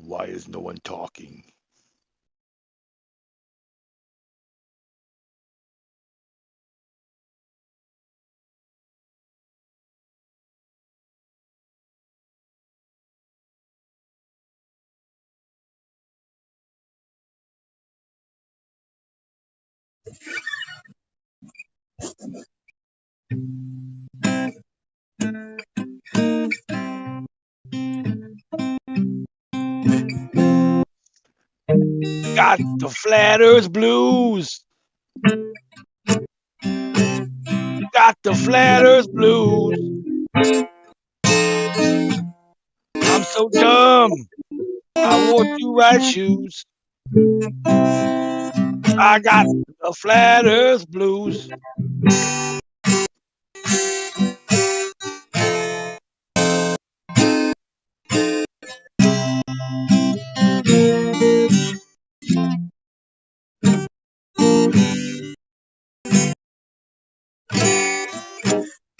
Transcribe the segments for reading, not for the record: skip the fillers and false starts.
Why is no one talking? Got the flat earth blues. Got the flat earth blues. I'm so dumb. I wore two right shoes. I got the flat earth blues.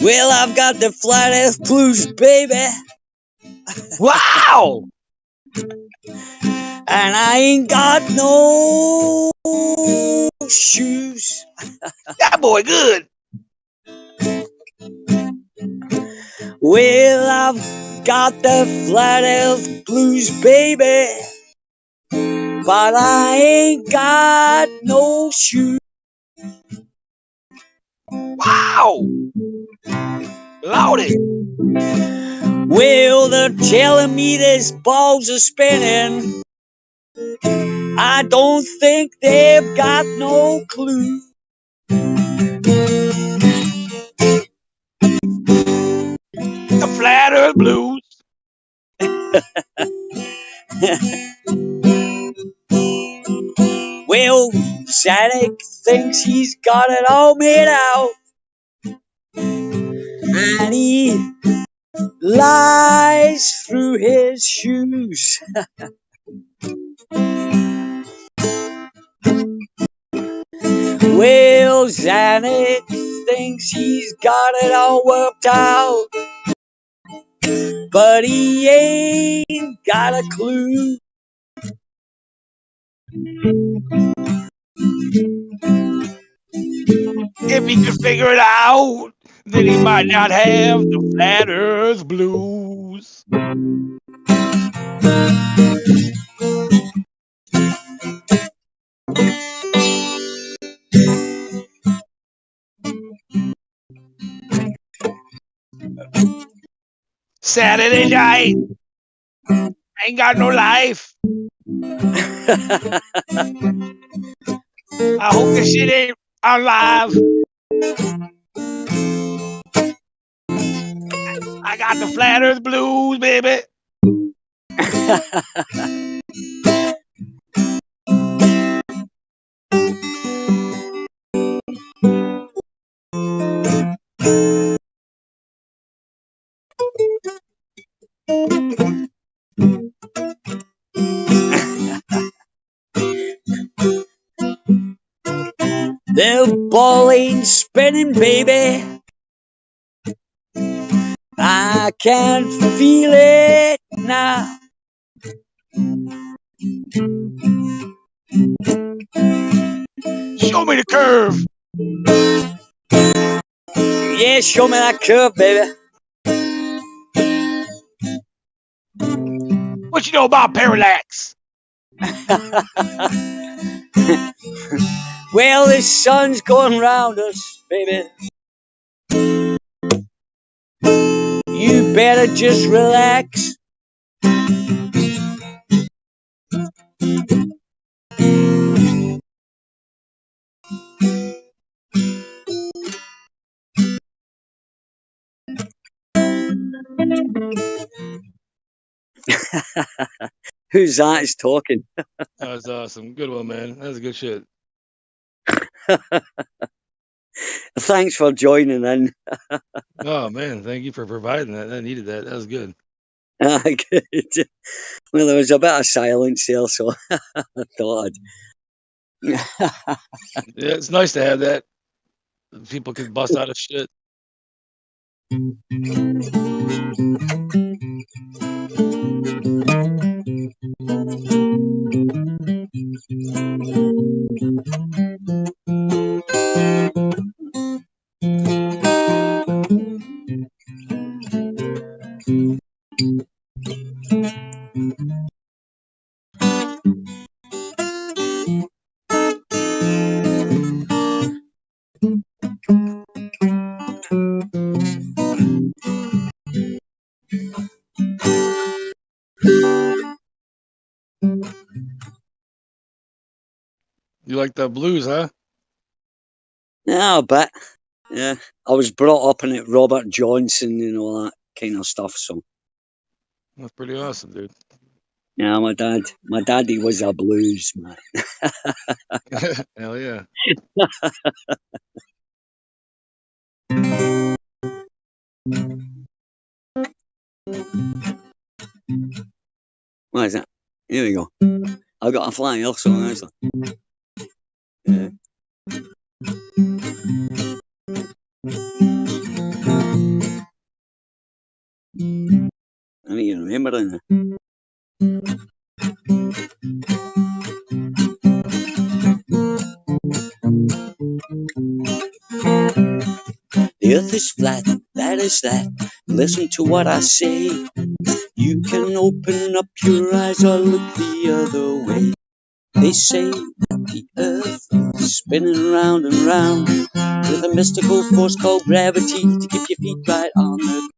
Well, I've got the flat earth blues, baby. Wow! And I ain't got no shoes. That boy good. Well, I've got the flat earth blues, baby. But I ain't got no shoes. Wow! Lordy! Well, they're telling me these balls are spinning. I don't think they've got no clue. The flat earth blues. Well, Sonic thinks he's got it all made out. And he lies through his shoes. Well, Xanax thinks he's got it all worked out, but he ain't got a clue. If he could figure it out, then he might not have the flat earth blues. Saturday night. Ain't got no life. I hope this shit ain't alive. I got the flat earth blues, baby. The ball ain't spinning, baby. I can feel it now. Show me the curve. Yeah, show me that curve, baby. What you know about parallax? Well, the sun's going round us, baby. You better just relax. Who's that is talking? That was awesome. Good one, man. That was good shit. Thanks for joining in. Oh, man. Thank you for providing that. I needed that. That was good. Good. Well, there was a bit of silence there, so I thought Yeah, it's nice to have that. People can bust out of shit. I'd You like the blues, huh? Yeah, a bit. Yeah, I was brought up in it, Robert Johnson and all that kind of stuff. So That's pretty awesome, dude. yeah, my daddy was a blues man. Hell yeah. What is it? Here we go. I got a flying also. Yeah. I need to remember it. The earth is flat, that is that. Listen to what I say. You can open up your eyes or look the other way. They say that the earth is spinning round and round with a mystical force called gravity to keep your feet right on the.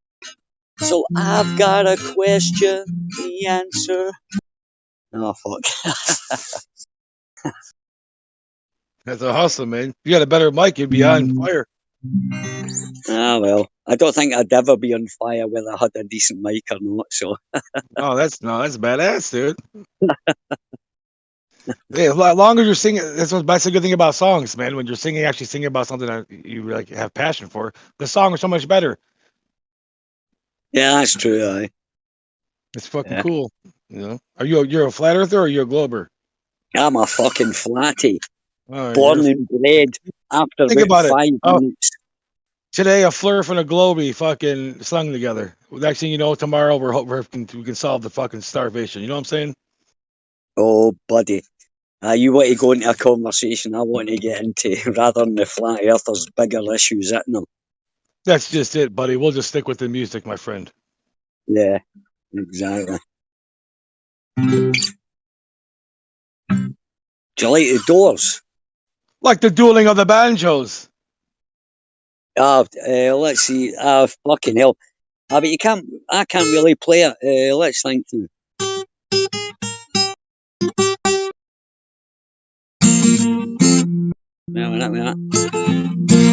So I've got a question, the answer. Oh fuck. That's a hustle, man. If you had a better mic, you'd be on fire. Ah well, I don't think I'd ever be on fire whether I had a decent mic or not. So Oh, that's badass, dude. Yeah, as long as you're singing, that's a good thing about songs, man. When you're singing, actually singing about something that you like have passion for, the song is so much better. yeah, that's true. It's fucking Yeah. cool. You know, you're a flat earther or are you a glober? I'm a fucking flatty, Oh, born and bred after think about about it. 5 minutes. Today a flurf and a globey fucking slung together. Next thing you know, tomorrow we can solve the fucking starvation. You know what I'm saying? Oh, buddy. You want to go into a conversation I want to get into rather than the flat earthers' bigger issues, isn't it? That's just it, buddy. We'll just stick with the music, my friend. Yeah, exactly. Do you like the Doors? Like the dueling of the banjos. Let's see. Fucking hell. But you can't. I can't really play it. Let's think. Wait a minute, wait a minute.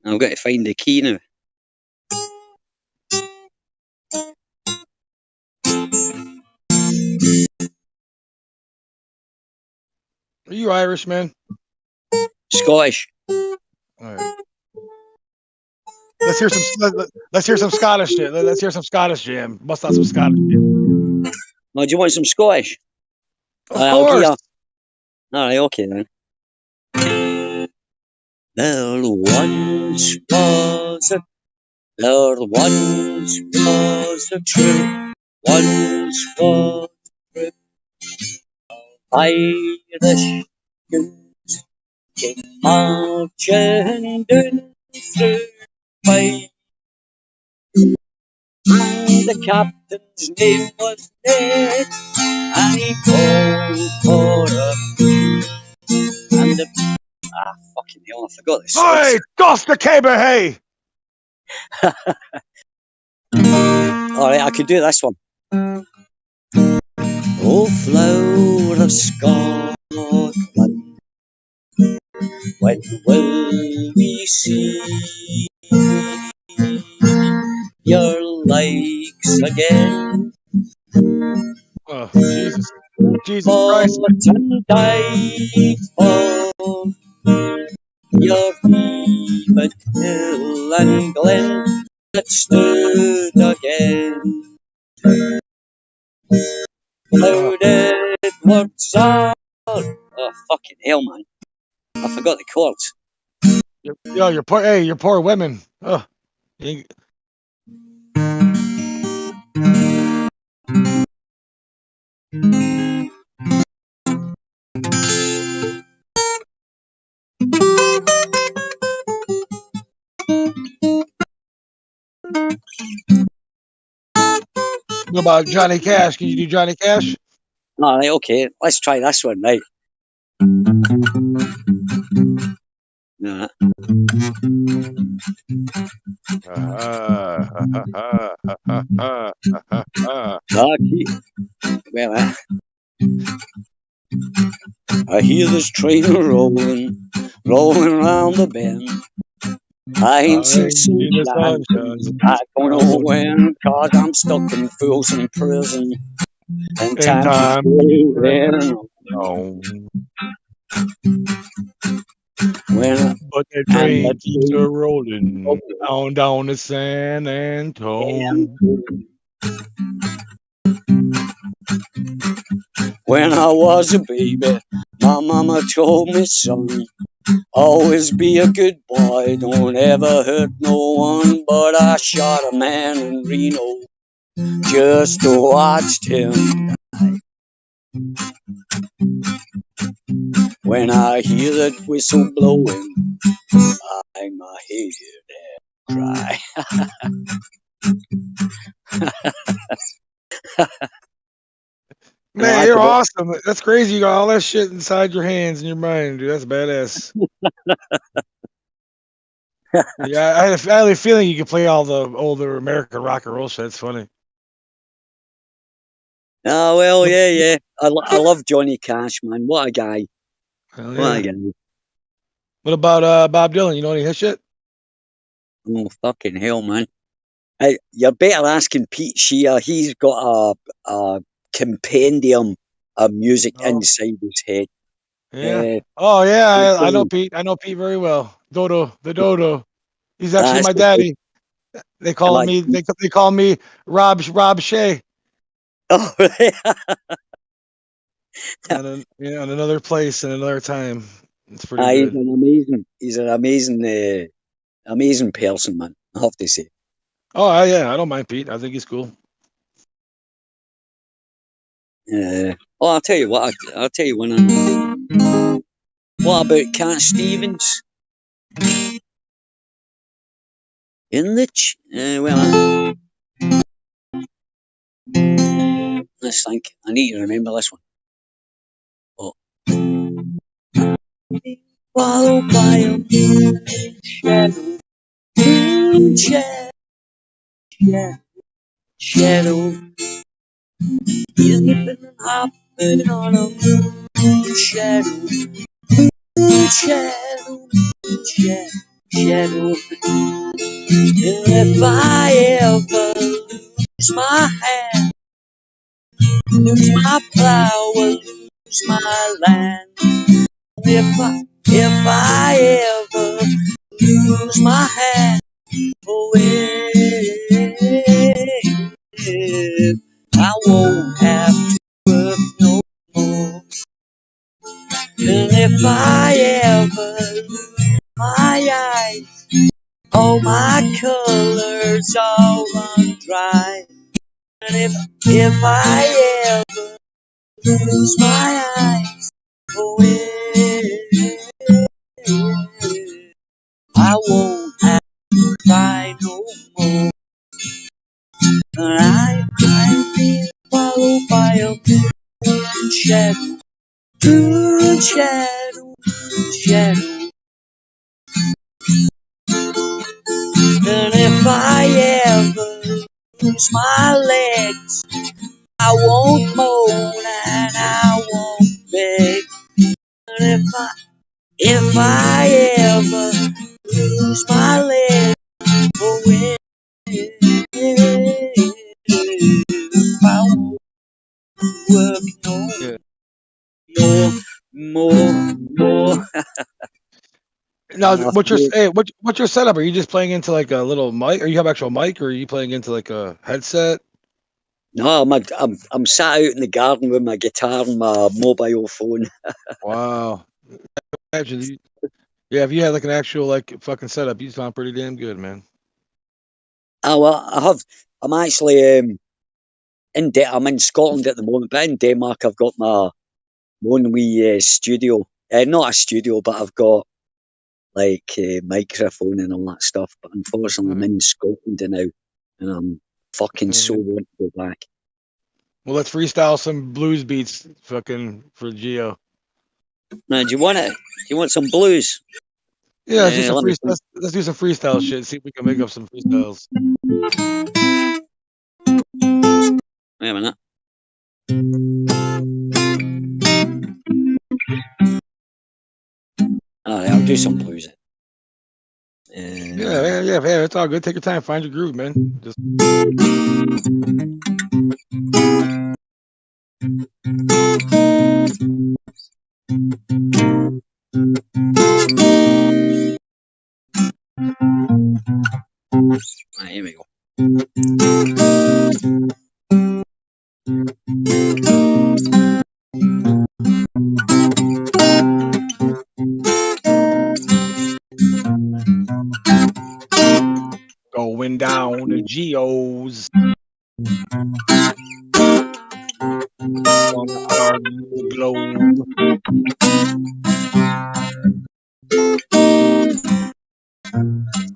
I've got to find the key now. Are you Irish, man? Scottish. All right. Let's hear some. Let's hear some Scottish shit. Let's hear some Scottish jam. Bust out some Scottish jam. Oh, do you want some Scottish? Of I'll give you. course. All right, okay then. There once was a. There once was a trip. Once was a trip. Irish goose came marching down through fight. And the captain's name was Ned, and he called for a and the fucking hell, I forgot the Hey, Scots. toss the caber, hey. Alright, I could do this one. Oh, flower of Scotland, when will we see your likes again? Oh, Jesus. Jesus Fought Christ. and died for your even hill and glen that stood again. Oh, Loaded words are. Oh, fucking hell, man. I forgot the chords. your poor, hey, your poor women. Oh, you- What about Johnny Cash? Can you do Johnny Cash? All right, okay. Let's try this one, right? Yeah. Okay. Well, I hear this train rolling, rolling round the bend. I ain't seen See the sunshine. sunshine I don't know when, cause I'm stuck in frozen prison. And in time keeps time. going On. when But that and train the keeps a train rolling on down to San Antone. when I was a baby, my mama told me, son, always be a good boy, don't ever hurt no one. But I shot a man in Reno just watched him. When I hear that whistle blowing, I hang my head and cry. I Man, like you're it. awesome. That's crazy. You got all that shit inside your hands and your mind, dude. That's badass. Yeah, I had a feeling you could play all the older American rock and roll shit. It's funny. Oh, well, What, yeah. I love Johnny Cash, man. What a guy. hell What a yeah. guy. What about Bob Dylan? You know any of his shit? Oh, fucking hell, man. You're better asking Pete Shea. He's got a compendium of music Oh, inside his head. yeah. Uh, Oh yeah, I know Pete. I know Pete very well. Dodo, the Dodo. He's actually that's my the thing. daddy. They I'm call like, me they call me Rob Shea oh, on another place and another time. It's pretty he's good. an amazing, amazing person, man. I have to say. Oh yeah, I don't mind Pete. I think he's cool. Oh, I'll tell you what. I'll tell you when I know. What about Cat Stevens in the? Well, let's think. I need to remember this one. Oh. Followed by a moon shadow, moon shadow. He's nipping and hopping on a moon shadow, moon shadow, shadow. If I ever lose my hand, lose my plow, or lose my land, if I ever lose my hand away, I won't have to work no more. And if I ever lose my eyes, all my colors all run dry. And if I ever lose my eyes away, I won't have to cry no more. And I'm being followed by a moon shadow, moon shadow, shadow. And if I ever lose my legs, I won't moan and I won't beg. And if I ever lose my legs away, I won't work no Yeah. more. Now, I feel- what's your setup? Are you just playing into like a little mic, or you have actual mic, or are you playing into like a headset? No, I'm sat out in the garden with my guitar and my mobile phone. Wow. Actually, yeah, if you had like an actual like fucking setup, you sound pretty damn good, man. Oh, well, I'm actually I'm in Scotland at the moment, but in Denmark I've got my own wee studio. Not a studio, but I've got like microphone and all that stuff. But unfortunately, I'm Nice. in Scotland now, and I'm fucking so want to go back. Well, let's freestyle some blues beats, fucking for Geo. Now, do you want it? You want some blues? Yeah, let's do some Let me think. let's do some freestyle shit. See if we can make up some freestyles. Wait a minute. Alright, I'll do some blues. Yeah, it's all good. Take your time, find your groove, man. Just Alright, here we go. going down to Geo's. Gonna argue the globe.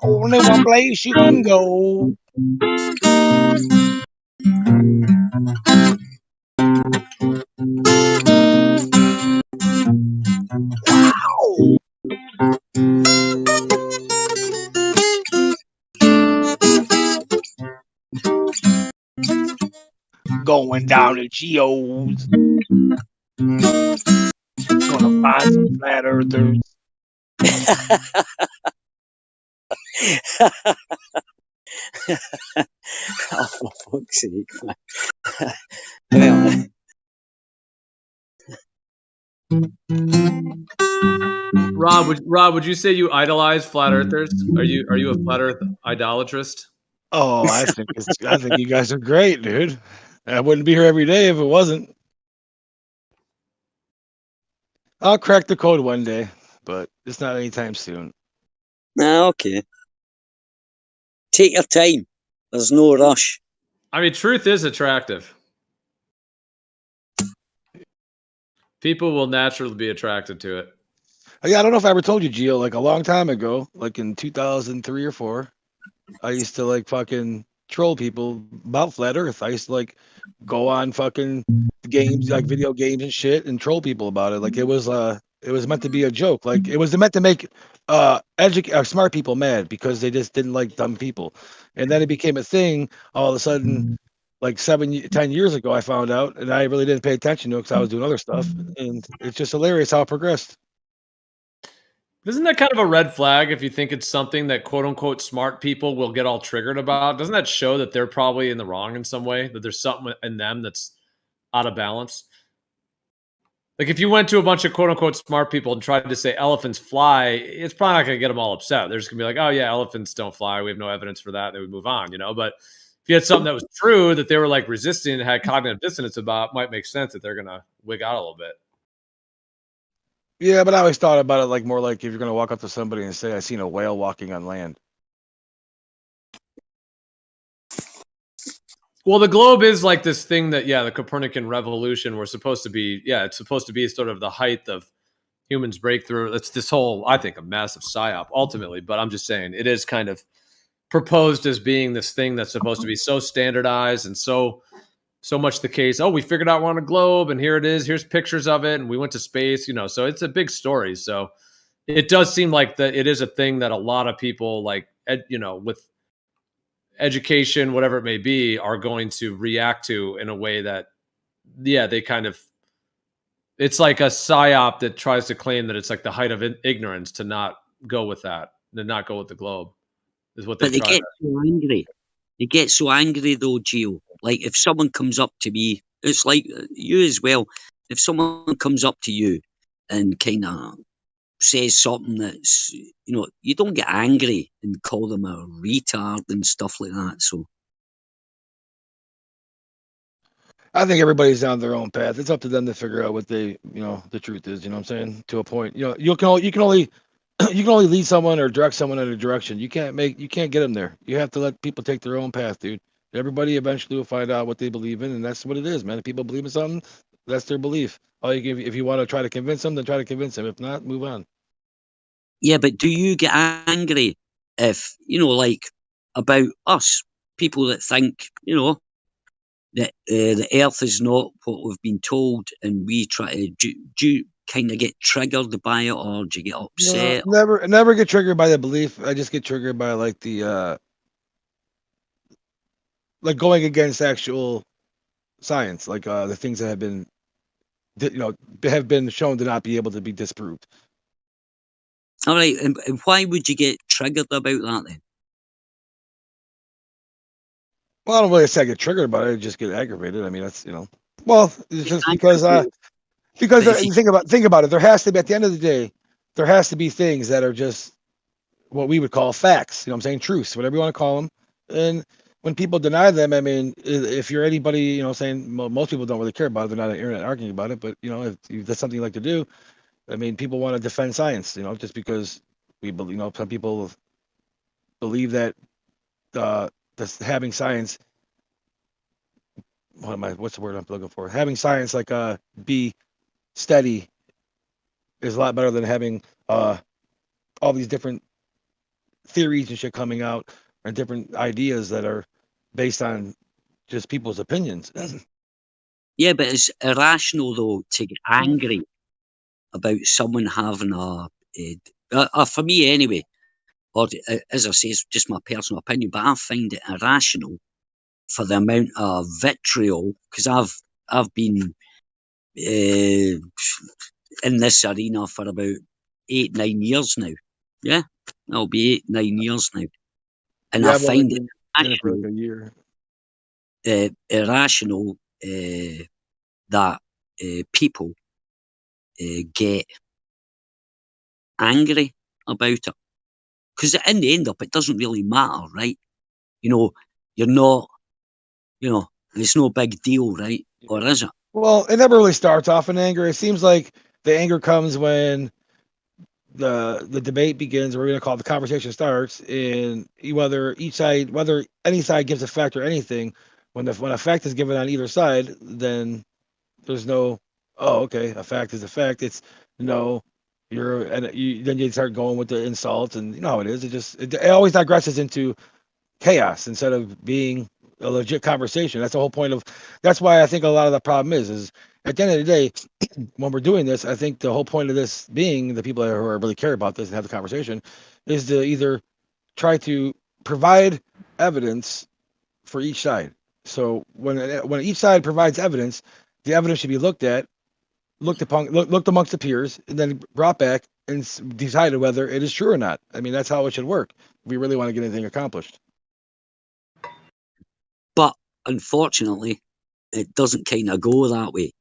Only one place you can go. Wow. Going down to Geo's. Gonna find some flat earthers. Oh, for fuck's sake, man. Rob, would you say you idolize flat earthers? Are you a flat earth idolatrist? Oh, I think you guys are great, dude. I wouldn't be here every day if it wasn't. I'll crack the code one day, but it's not anytime soon. Nah, okay. Take your time. There's no rush. I mean, truth is attractive. People will naturally be attracted to it. Yeah, I don't know if I ever told you, Gio, like a long time ago, like in 2003 or 4, I used to like fucking troll people about flat earth. I used to like go on fucking games, like video games and shit, and troll people about it. Like it was meant to be a joke. Like it was meant to make smart people mad because they just didn't like dumb people. And then it became a thing all of a sudden, like 10 years ago, I found out, and I really didn't pay attention to it because I was doing other stuff. And it's just hilarious how it progressed. Isn't that kind of a red flag if you think it's something that quote unquote smart people will get all triggered about? Doesn't that show that they're probably in the wrong in some way? That there's something in them that's out of balance? Like if you went to a bunch of quote unquote smart people and tried to say elephants fly, it's probably not going to get them all upset. They're just going to be like, oh yeah, elephants don't fly. We have no evidence for that. They would move on, But if you had something that was true that they were like resisting and had cognitive dissonance about, might make sense that they're going to wig out a little bit. Yeah, but I always thought about it like more like if you're gonna walk up to somebody and say, "I seen a whale walking on land." Well, the globe is like this thing that, the Copernican revolution we're supposed to be, it's supposed to be sort of the height of humans' breakthrough. It's this whole, I think, a massive psyop ultimately, but I'm just saying it is kind of proposed as being this thing that's supposed to be so standardized and so much the case. Oh, we figured out we're on a globe and here it is. Here's pictures of it. And we went to space, so it's a big story. So it does seem like that it is a thing that a lot of people like, with education, whatever it may be, are going to react to in a way that, they kind of, it's like a psyop that tries to claim that it's like the height of ignorance to not go with that, to not go with the globe, is what they But they try. get so angry. They get so angry though, Gio. Like if someone comes up to me, it's like you as well. If someone comes up to you and kind of says something that's, you don't get angry and call them a retard and stuff like that. So I think everybody's on their own path. It's up to them to figure out what they, the truth is. You know what I'm saying? To a point, you can only you can only lead someone or direct someone in a direction. You can't get them there. You have to let people take their own path, dude. Everybody eventually will find out what they believe in, and that's what it is, man. If people believe in something, that's their belief. If you want to try to convince them, then try to convince them. If not, move on. yeah, but do you get angry if like about us? people that think, that the Earth is not what we've been told, and we try to do you kind of get triggered by it, or do you get No, upset? never get triggered by the belief. I just get triggered by like the like going against actual science, like the things that have been have been shown to not be able to be disproved. All right, and why would you get triggered about that then? Well, I don't really say I get triggered about it. I just get aggravated. I mean, that's well, it's just because But if you think about it. There has to be, at the end of the day, there has to be things that are just what we would call facts. You know what I'm saying? Truths, whatever you want to call them. And when people deny them, I mean, if you're anybody, saying most people don't really care about it, they're not on the internet arguing about it. But if that's something you like to do, I mean, people want to defend science. Just because we believe, some people believe that this having science. What's the word I'm looking for? Having science like be steady is a lot better than having all these different theories and shit coming out and different ideas that are based on just people's opinions. yeah, but it's irrational though to get angry about someone having for me anyway, or as I say, it's just my personal opinion, but I find it irrational for the amount of vitriol, because I've been in this arena for about 8, 9 years now. Yeah, it'll be 8, 9 years now, and I Yeah, I've only find it been in it for like a year. irrational that people get angry about it, because in the end up, it doesn't really matter, right? You're not, it's no big deal, right? Or is it? Well, it never really starts off in anger. It seems like the anger comes when the debate begins, or we're going to call it the conversation starts, and whether any side gives a fact or anything, when a fact is given on either side, then there's no, oh, okay, a fact is a fact. It's no, then you start going with the insults, and you know how it is. It always digresses into chaos instead of being a legit conversation. That's the whole point of. That's why I think a lot of the problem is at the end of the day, when we're doing this, I think the whole point of this being the people who are really care about this and have the conversation is to either try to provide evidence for each side. So when each side provides evidence, the evidence should be looked amongst the peers, and then brought back and decided whether it is true or not. I mean, that's how it should work if we really want to get anything accomplished. But unfortunately, it doesn't kind of go that way.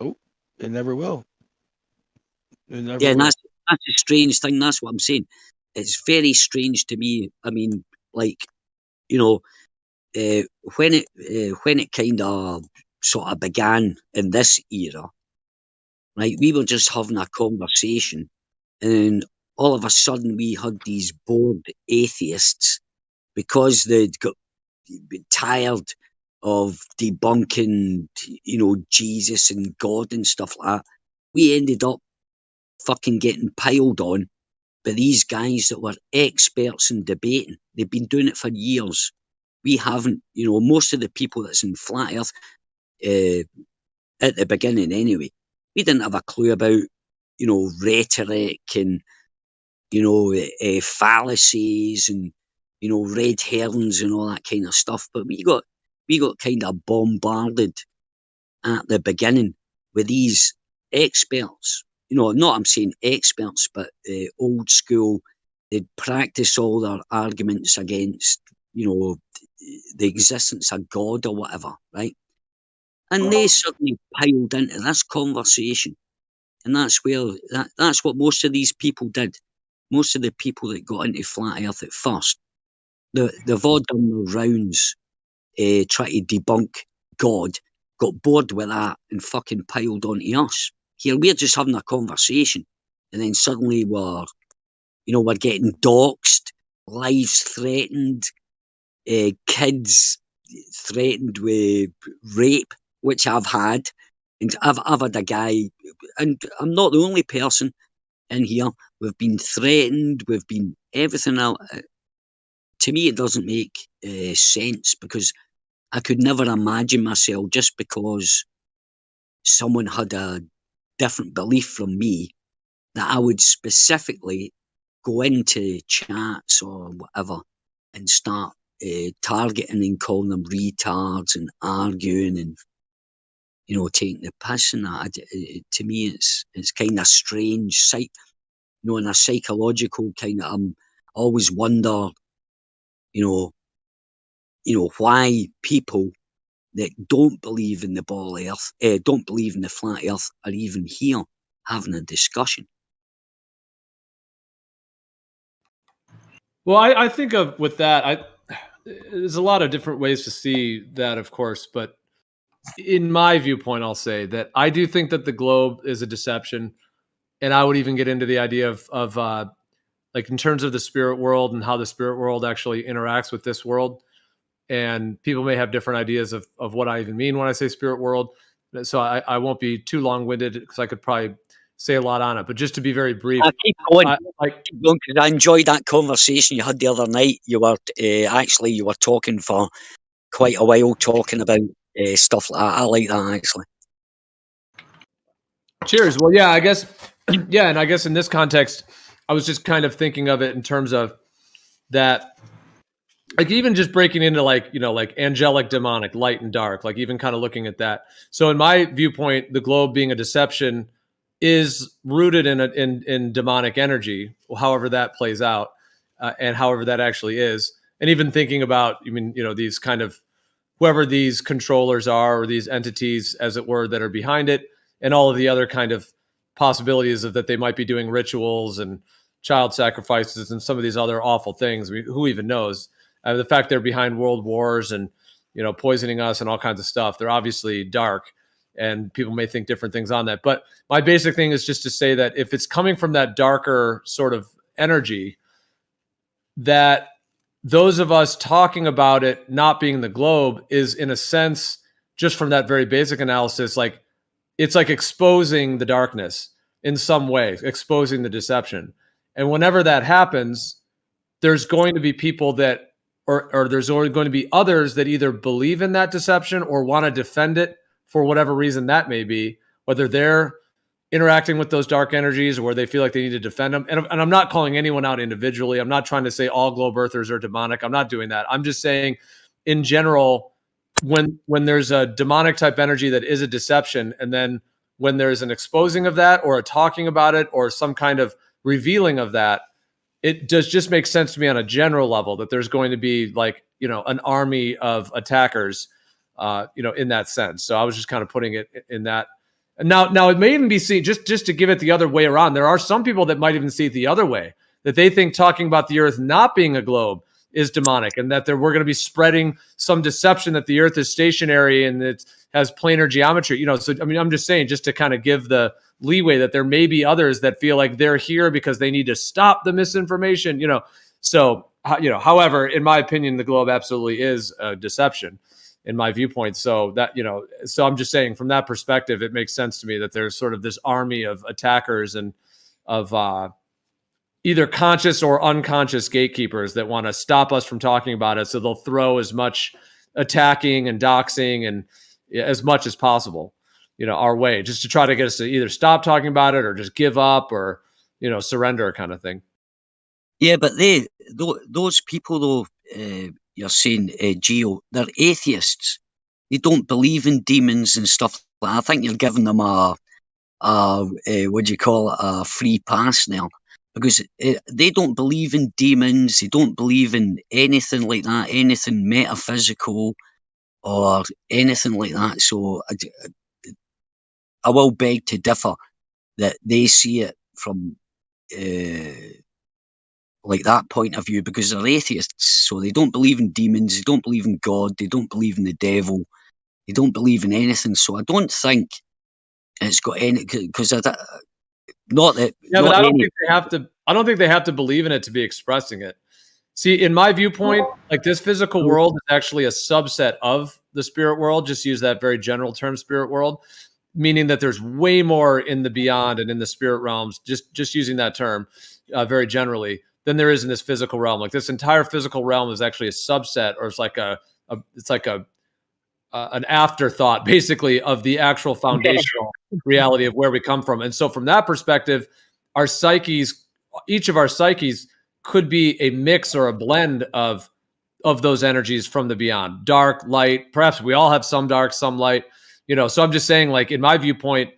Oh, it never will. It Yeah, never and will. that's a strange thing. That's what I'm saying. It's very strange to me. I mean, like, you know, when it kind of sort of began in this era, right? We were just having a conversation, and all of a sudden we had these bored atheists, because they'd got tired of debunking, Jesus and God and stuff like that. We ended up fucking getting piled on by these guys that were experts in debating. They've been doing it for years. We haven't, most of the people that's in flat earth, at the beginning anyway, we didn't have a clue about, rhetoric and, fallacies and, red herrings and all that kind of stuff. But we got kind of bombarded at the beginning with these experts. Not I'm saying experts, but old school. They'd practice all their arguments against, the existence of God or whatever, right? And they suddenly piled into this conversation, and that's what most of these people did. Most of the people that got into flat Earth at first, they've all done their rounds, try to debunk God, got bored with that, and fucking piled onto us. Here we're just having a conversation, and then suddenly we're getting doxxed, lives threatened, kids threatened with rape, which I've had, and I've had a guy, and I'm not the only person in here. We've been threatened. We've been everything else. to me, it doesn't make sense, because I could never imagine myself, just because someone had a different belief from me, that I would specifically go into chats or whatever and start targeting and calling them retards and arguing and, taking the piss and that. To me, it's kind of strange, in a psychological kind of. I always wonder, you why people that don't believe in the ball earth, don't believe in the flat earth, are even here having a discussion. Well, I think of with that, there's a lot of different ways to see that, of course, but in my viewpoint, I'll say that I do think that the globe is a deception, and I would even get into the idea of like in terms of the spirit world and how the spirit world actually interacts with this world. And people may have different ideas of what I even mean when I say spirit world. So I won't be too long winded, because I could probably say a lot on it. But just to be very brief, Keep going. like Keep going, 'cause I enjoyed that conversation you had the other night. You were talking for quite a while, talking about stuff like that. I like that, actually. cheers. Well, yeah, I guess, yeah, and I guess in this context, I was just kind of thinking of it in terms of that, like even just breaking into like angelic, demonic, light and dark, like even kind of looking at that. So in my viewpoint, the globe being a deception is rooted in demonic energy, however that plays out, and however that actually is. And even thinking about, these kind of whoever these controllers are, or these entities, as it were, that are behind it, and all of the other kind of possibilities of that they might be doing rituals and child sacrifices and some of these other awful things. Who even knows? The fact they're behind world wars and poisoning us and all kinds of stuff. They're obviously dark, and people may think different things on that. But my basic thing is just to say that if it's coming from that darker sort of energy, that those of us talking about it not being the globe is, in a sense, just from that very basic analysis, like it's like exposing the darkness in some way, exposing the deception. And whenever that happens, there's going to be people that, or there's only going to be others that either believe in that deception or want to defend it for whatever reason that may be, whether they're interacting with those dark energies or where they feel like they need to defend them. And I'm not calling anyone out individually. I'm not trying to say all globe earthers are demonic. I'm not doing that. I'm just saying, in general, when there's a demonic type energy that is a deception, and then when there's an exposing of that or a talking about it or some kind of revealing of that, it does just make sense to me on a general level that there's going to be like, an army of attackers, in that sense. So I was just kind of putting it in that. And now it may even be seen, just to give it the other way around. There are some people that might even see it the other way, that they think talking about the earth not being a globe is demonic, and that we're going to be spreading some deception that the earth is stationary and it has planar geometry. So I mean, I'm just saying, just to kind of give the leeway that there may be others that feel like they're here because they need to stop the misinformation. So however, in my opinion, the globe absolutely is a deception, in my viewpoint. So that, so I'm just saying, from that perspective, it makes sense to me that there's sort of this army of attackers and of either conscious or unconscious gatekeepers that want to stop us from talking about it. So they'll throw as much attacking and doxing and as much as possible, our way, just to try to get us to either stop talking about it or just give up or, surrender, kind of thing. Yeah, but those people, though, you're saying, Geo, they're atheists. They don't believe in demons and stuff like that. I think you're giving them a what do you call it, a free pass now, because they don't believe in demons. They don't believe in anything like that, anything metaphysical or anything like that. So I will beg to differ that they see it from like that point of view, because they're atheists. So they don't believe in demons. They don't believe in God. They don't believe in the devil. They don't believe in anything. So I don't think it's got any, because not that. Yeah, not but I don't any, think they have to. I don't think they have to believe in it to be expressing it. See, in my viewpoint, like this physical world is actually a subset of the spirit world. Just use that very general term, spirit world, meaning that there's way more in the beyond and in the spirit realms. Just using that term very generally. than there is in this physical realm. Like this entire physical realm is actually a subset, or it's like an afterthought, basically, of the actual foundational reality of where we come from. And so, from that perspective, our psyches, each of our psyches, could be a mix or a blend of those energies from the beyond, dark, light. Perhaps we all have some dark, some light. So I'm just saying, like in my viewpoint,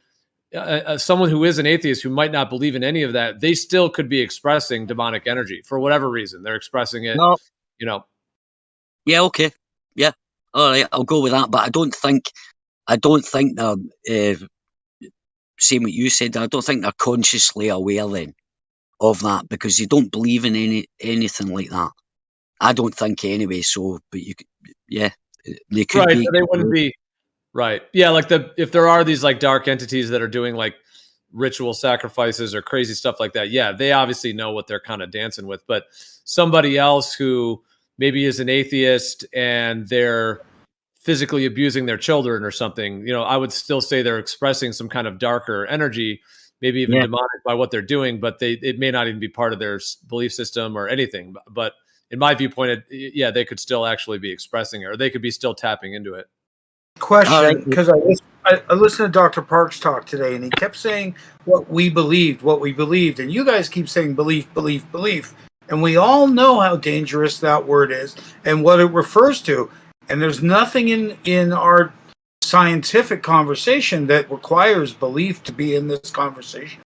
someone who is an atheist who might not believe in any of that, they still could be expressing demonic energy for whatever reason. They're expressing it. No. Yeah. Okay. Yeah. All right. I'll go with that. But I don't think they're same what you said. I don't think they're consciously aware then of that, because they don't believe in anything like that. I don't think anyway. So, but they could right. be. They wouldn't be. Right. Yeah. Like if there are these like dark entities that are doing like ritual sacrifices or crazy stuff like that, yeah, they obviously know what they're kind of dancing with. But somebody else who maybe is an atheist and they're physically abusing their children or something, I would still say they're expressing some kind of darker energy, maybe even demonic by what they're doing, but it may not even be part of their belief system or anything. But in my viewpoint, they could still actually be expressing it, or they could be still tapping into it. Question, because I listened to Dr. Parks talk today, and he kept saying what we believed, and you guys keep saying belief, and we all know how dangerous that word is and what it refers to, and there's nothing in our scientific conversation that requires belief to be in this conversation.